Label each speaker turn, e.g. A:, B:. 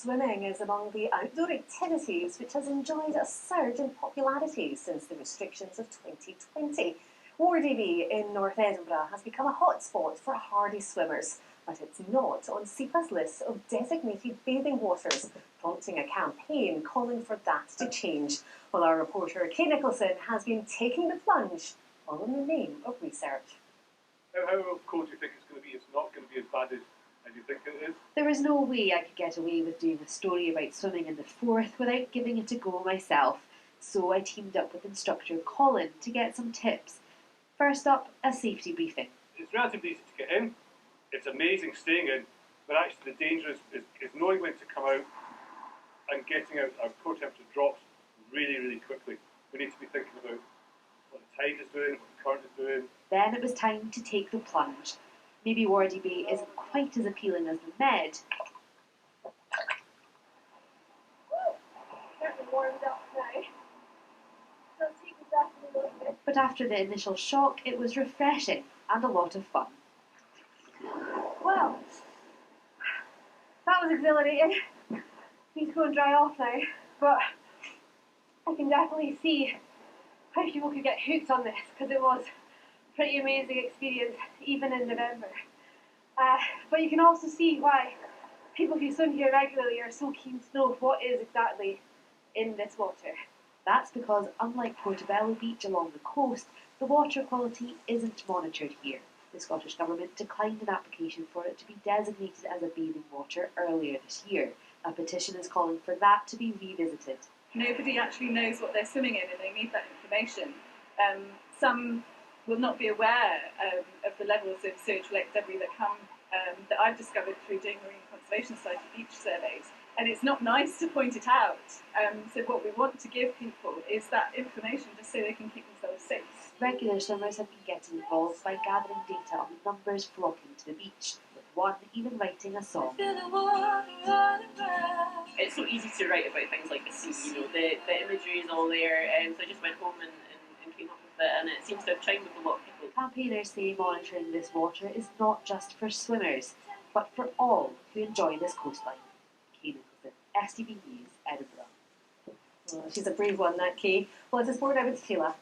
A: Swimming is among the outdoor activities which has enjoyed a surge in popularity since the restrictions of 2020. Wardie Bay in North Edinburgh has become a hotspot for hardy swimmers, but it's not on SEPA's list of designated bathing waters, prompting a campaign calling for that to change. Well, our reporter Kaye Nicholson has been taking the plunge, all in the name of research.
B: How cold do you think it's going to be? It's not going to be as bad as you think it is?
C: There was no way I could get away with doing a story about swimming in the Forth without giving it a go myself, so I teamed up with instructor Colin to get some tips. First up, a safety briefing.
B: It's relatively easy to get in. It's amazing staying in, but actually the danger is knowing when to come out and getting out. Our core temperature drops really, really quickly. We need to be thinking about what the tide is doing, what the current is doing.
C: Then it was time to take the plunge. Maybe Wardie Bay isn't quite as appealing as the Med.
D: Getting warmed up now. Does take me back a little bit.
C: But after the initial shock, it was refreshing and a lot of fun.
D: Well, that was exhilarating. Need to go and dry off now, but I can definitely see how people could get hooked on this, because it was a pretty amazing experience, even in November. But you can also see why people who swim here regularly are so keen to know what is exactly in this water.
C: That's because, unlike Portobello Beach along the coast, the water quality isn't monitored here. The Scottish Government declined an application for it to be designated as a bathing water earlier this year. A petition is calling for that to be revisited.
E: Nobody actually knows what they're swimming in, and they need that information. Some will not be aware of the levels of sewage related debris that I've discovered through doing marine conservation society beach surveys. And it's not nice to point it out. So what we want to give people is that information just so they can keep themselves safe.
C: Regular swimmers have been getting involved by gathering data on the numbers flocking to the beach, with one even writing a song.
F: It's so easy to write about things like the sea, the imagery is all there, so I just went home and came up with it, and it seems to have chimed with a lot of people.
C: Campaigners say monitoring this water is not just for swimmers, but for all who enjoy this coastline. Kaye Nicholson, STV News, Edinburgh.
A: Well, she's a brave one, that Kaye. Well, it's a sport over to Sheila.